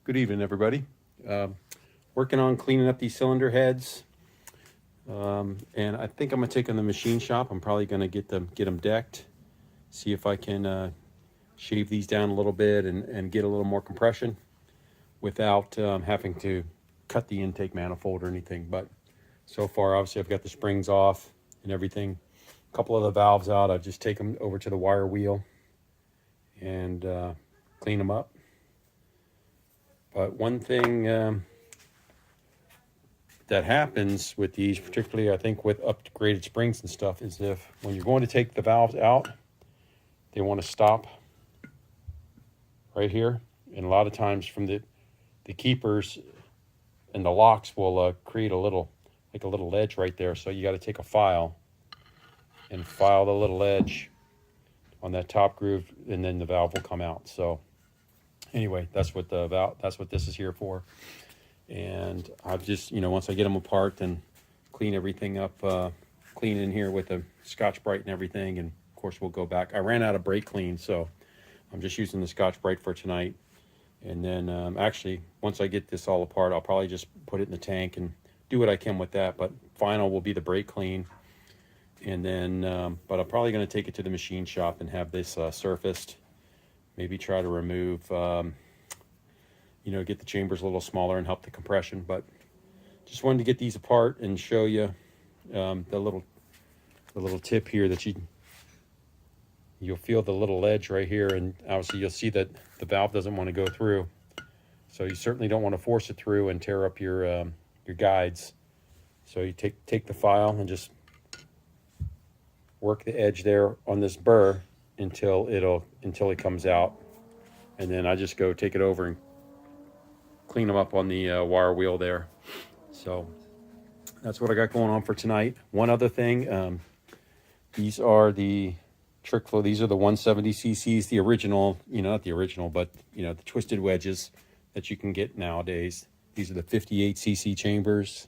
Good evening, everybody. Working on cleaning up these cylinder heads, and I think I'm gonna take them to the machine shop. I'm probably gonna get them decked, see if I can shave these down a little bit and get a little more compression without having to cut the intake manifold or anything. But so far, obviously, I've got the springs off and everything. A couple of the valves out. I've just taken them over to the wire wheel and clean them up. But one thing that happens with these, particularly I think with upgraded springs and stuff, is if when you're going to take the valves out, they want to stop right here. And a lot of times from the keepers and the locks will create a little ledge right there. So you got to take a file and file the little edge on that top groove, and then the valve will come out. So anyway, that's what this is here for. And I've just, once I get them apart and clean everything up, clean in here with the Scotch-Brite and everything, and of course we'll go back. I ran out of brake clean, so I'm just using the Scotch-Brite for tonight. And then actually, once I get this all apart, I'll probably just put it in the tank and do what I can with that. But final will be the brake clean. And then, but I'm probably going to take it to the machine shop and have this surfaced. Maybe try to remove, get the chambers a little smaller and help the compression. But just wanted to get these apart and show you the little tip here that you'll feel the little ledge right here, and obviously you'll see that the valve doesn't want to go through. So you certainly don't want to force it through and tear up your guides. So you take the file and just work the edge there on this burr until it comes out, and then I just go take it over and clean them up on the wire wheel there. So that's what I got going on for tonight. One other thing, these are the Trickflow. These are the 170 cc's, the original, not the original, but the Twisted Wedges that you can get nowadays. These are the 58 cc chambers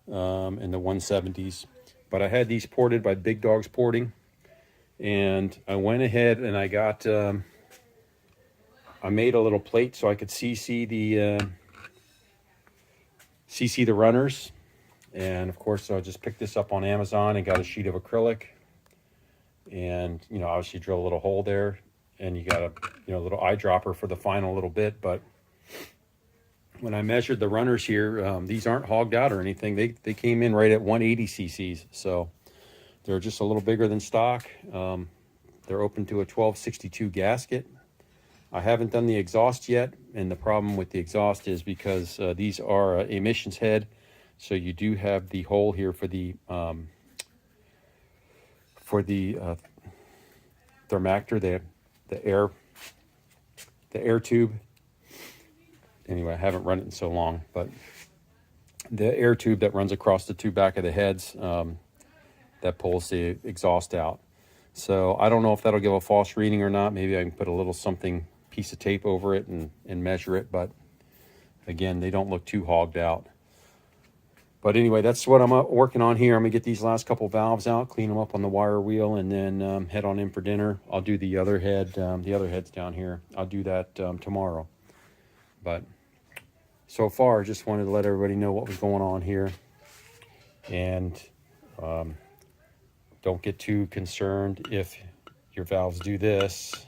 and the 170s. But I had these ported by Big Dogs Porting, and I went ahead and I got I made a little plate so I could CC the runners. And of course, so I just picked this up on Amazon and got a sheet of acrylic, and obviously drill a little hole there, and you got a little eyedropper for the final little bit. But when I measured the runners here, these aren't hogged out or anything. They came in right at 180 cc's, so they're just a little bigger than stock. They're open to a 1262 gasket. I haven't done the exhaust yet, and the problem with the exhaust is because these are emissions head, so you do have the hole here for the thermactor, the air tube. Anyway, I haven't run it in so long, but the air tube that runs across the two back of the heads, that pulls the exhaust out. So I don't know if that'll give a false reading or not. Maybe I can put a little piece of tape over it and measure it. But again, they don't look too hogged out. But anyway, that's what I'm working on here. I'm gonna get these last couple valves out, clean them up on the wire wheel, and then head on in for dinner. I'll do the other head, the other heads down here. I'll do that tomorrow. But so far, I just wanted to let everybody know what was going on here. And don't get too concerned if your valves do this.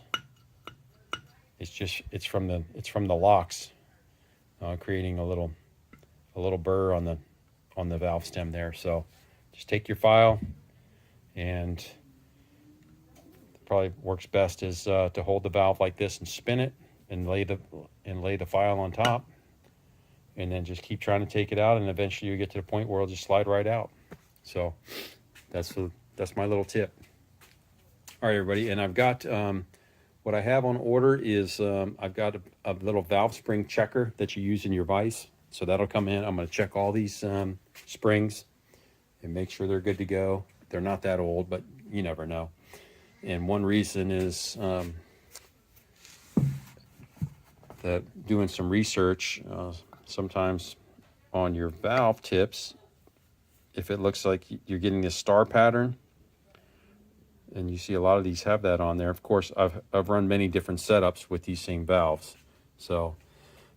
It's from the locks, creating a little burr on the valve stem there. So just take your file, and probably works best is to hold the valve like this and spin it and lay the file on top, and then just keep trying to take it out, and eventually you get to the point where it'll just slide right out. So that's my little tip. All right, everybody, and I've got what I have on order is I've got a little valve spring checker that you use in your vise. So that'll come in. I'm going to check all these springs and make sure they're good to go. They're not that old, but you never know. And one reason is that doing some research, sometimes on your valve tips, if it looks like you're getting this star pattern, and you see a lot of these have that on there. Of course, I've run many different setups with these same valves. So,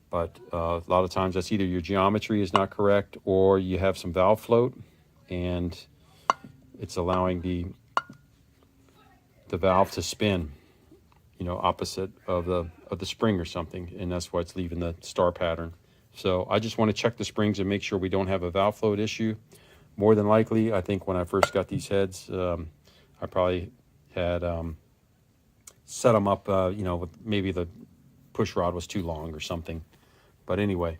but a lot of times that's either your geometry is not correct or you have some valve float and it's allowing the valve to spin, you know, opposite of the spring or something, and that's why it's leaving the star pattern. So I just want to check the springs and make sure we don't have a valve float issue. More than likely, I think when I first got these heads, I probably had set them up, you know, with maybe the push rod was too long or something. But anyway,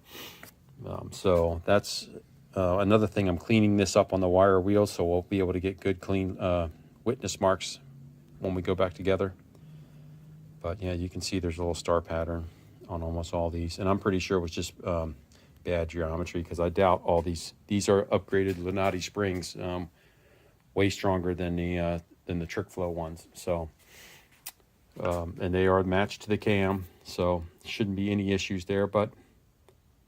so that's another thing. I'm cleaning this up on the wire wheel, so we'll be able to get good clean witness marks when we go back together. But yeah, you can see there's a little star pattern on almost all these, and I'm pretty sure it was just bad geometry, because I doubt all these are upgraded Lunati springs, way stronger than the Trickflow ones. So and they are matched to the cam, so shouldn't be any issues there. But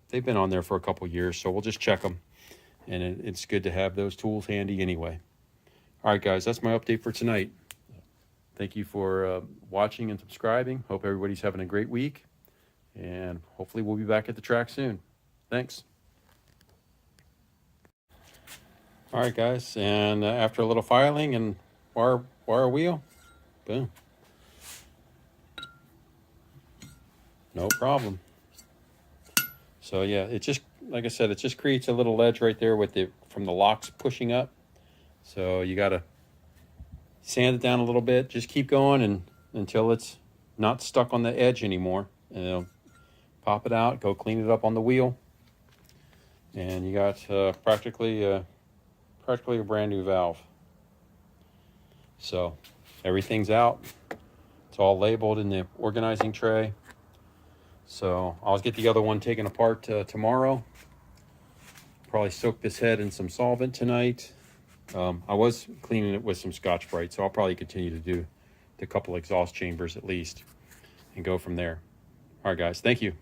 they've been on there for a couple years, so we'll just check them, and it's good to have those tools handy anyway. All right, guys, that's my update for tonight. Thank you for watching and subscribing. Hope everybody's having a great week, and hopefully we'll be back at the track soon. Thanks. All right, guys, and after a little filing and wire wheel, boom. No problem. So yeah, it just, like I said, it just creates a little ledge right there with from the locks pushing up. So you got to sand it down a little bit. Just keep going and until it's not stuck on the edge anymore. And it'll pop it out, go clean it up on the wheel, and you got practically a brand new valve. So everything's out. It's all labeled in the organizing tray. So I'll get the other one taken apart tomorrow. Probably soak this head in some solvent tonight. I was cleaning it with some Scotch-Brite, so I'll probably continue to do the couple exhaust chambers at least and go from there. All right, guys, thank you.